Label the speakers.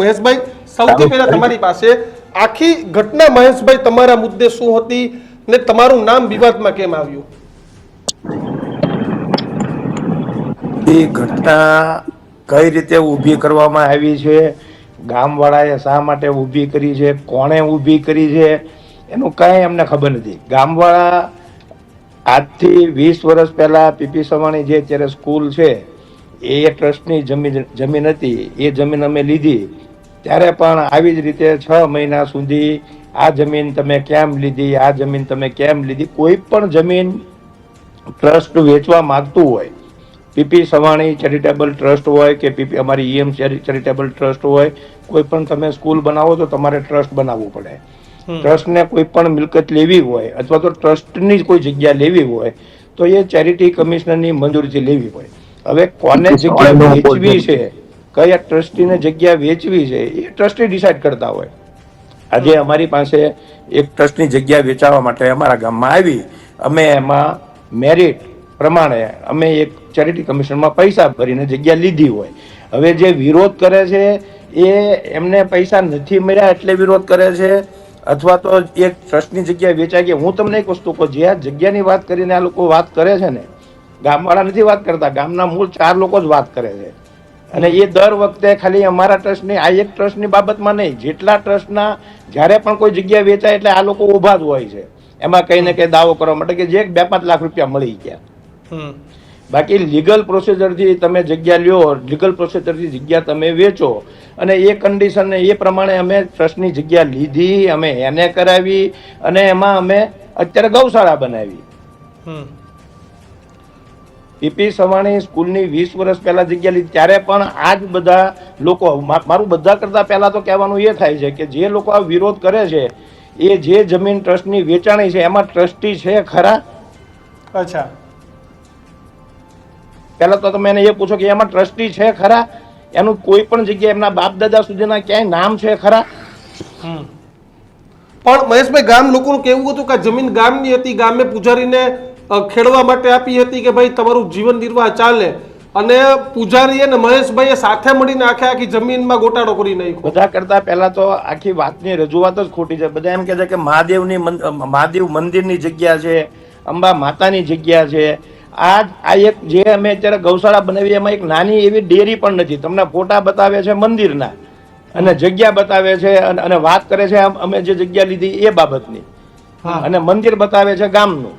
Speaker 1: મહેશભાઈ, સૌથી પહેલા તમારી પાસે આખી ઘટના મહેશભાઈ તમારા મુદ્દે શું હતી ને તમારું નામ વિવાદમાં કેમ આવ્યું?
Speaker 2: એ ઘટના કઈ રીતે ઊભી કરવામાં આવી છે, ગામવાળાએ શા માટે ઊભી કરી છે, કોણે ઊભી કરી છે, એનું કાંઈ અમને ખબર નથી. ગામવાળા આજથી 20 વર્ષ પહેલા પીપી સવાણી જે અત્યારે સ્કૂલ છે એ ટ્રસ્ટની જમીન હતી. એ જમીન અમે લીધી ત્યારે પણ આવી જ રીતે 6 મહિના સુધી આ જમીન તમે કેમ લીધી, આ જમીન તમે કેમ લીધી. કોઈ પણ જમીન ટ્રસ્ટ વેચવા માંગતું હોય, પીપી સવાણી ચેરિટેબલ ટ્રસ્ટ હોય કે પીપી અમારી ઈએમ ચેરિટેબલ ટ્રસ્ટ હોય, કોઈ પણ તમે સ્કૂલ બનાવો તો તમારે ટ્રસ્ટ બનાવવું પડે. ટ્રસ્ટને કોઈ પણ મિલકત લેવી હોય અથવા તો ટ્રસ્ટની કોઈ જગ્યા લેવી હોય તો એ ચેરિટી કમિશનરની મંજૂરીથી લેવી હોય. હવે કોને જગ્યા વેચવી છે, કયા ટ્રસ્ટીને જગ્યા વેચવી છે, એ ટ્રસ્ટી ડિસાઈડ કરતા હોય. આજે અમારી પાસે એક ટ્રસ્ટની જગ્યા વેચાવા માટે અમારા ગામમાં આવી, અમે એમાં મેરિટ પ્રમાણે અમે એક ચેરિટી કમિશનમાં પૈસા ભરીને જગ્યા લીધી હોય. હવે જે વિરોધ કરે છે એ એમને પૈસા નથી મળ્યા એટલે વિરોધ કરે છે અથવા તો એક ટ્રસ્ટની જગ્યા વેચાય કે હું તમને એક વસ્તુ કહું, જે આ જગ્યાની વાત કરીને આ લોકો વાત કરે છે ને, ગામવાળા નથી વાત કરતા, ગામના મૂળ 4 લોકો જ વાત કરે છે. અને એ દર વખતે ખાલી અમારા ટ્રસ્ટની આ એક ટ્રસ્ટની બાબતમાં નહીં, જેટલા ટ્રસ્ટના જ્યારે પણ કોઈ જગ્યા વેચાય એટલે આ લોકો ઊભા જ હોય છે એમાં કંઈ ને કંઈ દાવો કરવા માટે કે જે 2-5 લાખ રૂપિયા મળી ગયા. બાકી લીગલ પ્રોસિજરથી તમે જગ્યા લ્યો, લીગલ પ્રોસિજરથી જગ્યા તમે વેચો અને એ કન્ડિશન એ પ્રમાણે અમે ટ્રસ્ટની જગ્યા લીધી, અમે એને કરાવી અને એમાં અમે અત્યારે ગૌશાળા બનાવી. પીપી સવાણી સ્કૂલની 20 વર્ષ પહેલા જગ્યા લીધી ત્યારે પણ આ જ બધા લોકો, મારું બધા કરતા પહેલા તો કહેવાનું એ થાય છે કે જે લોકો આ વિરોધ કરે છે એ જે જમીન ટ્રસ્ટની વેચાણી છે એમાં ટ્રસ્ટી છે ખરા?
Speaker 1: અચ્છા,
Speaker 2: પહેલા તો તમે એને એ પૂછો કે એમાં ટ્રસ્ટી છે ખરા? એનું કોઈ પણ જગ્યાએ એમના બાપ દાદા સુધીના ક્યાંય નામ છે ખરા?
Speaker 1: પણ મહેશભાઈ, ગામ લોકોનું કેવું હતું કે જમીન ગામની હતી, ગામે પૂજારીને ખેડવા માટે આપી હતી કે ભાઈ તમારું જીવન નિર્વાહ ચાલે, અને પૂજારી અને મહેશભાઈએ સાથે મળીને આખી જમીનમાં ગોટાળો કરી નાખ્યો.
Speaker 2: બધા કરતા પહેલા તો આખી વાતની રજૂઆત જ ખોટી છે. બધા એમ કહે છે કે મહાદેવ મંદિરની જગ્યા છે, અંબા માતાની જગ્યા છે. આ એક જે અમે અત્યારે ગૌશાળા બનાવી એમાં એક નાની એવી ડેરી પણ નથી. તમને ફોટા બતાવે છે મંદિરના અને જગ્યા બતાવે છે અને વાત કરે છે અમે જે જગ્યા લીધી એ બાબતની, અને મંદિર બતાવે છે ગામનું.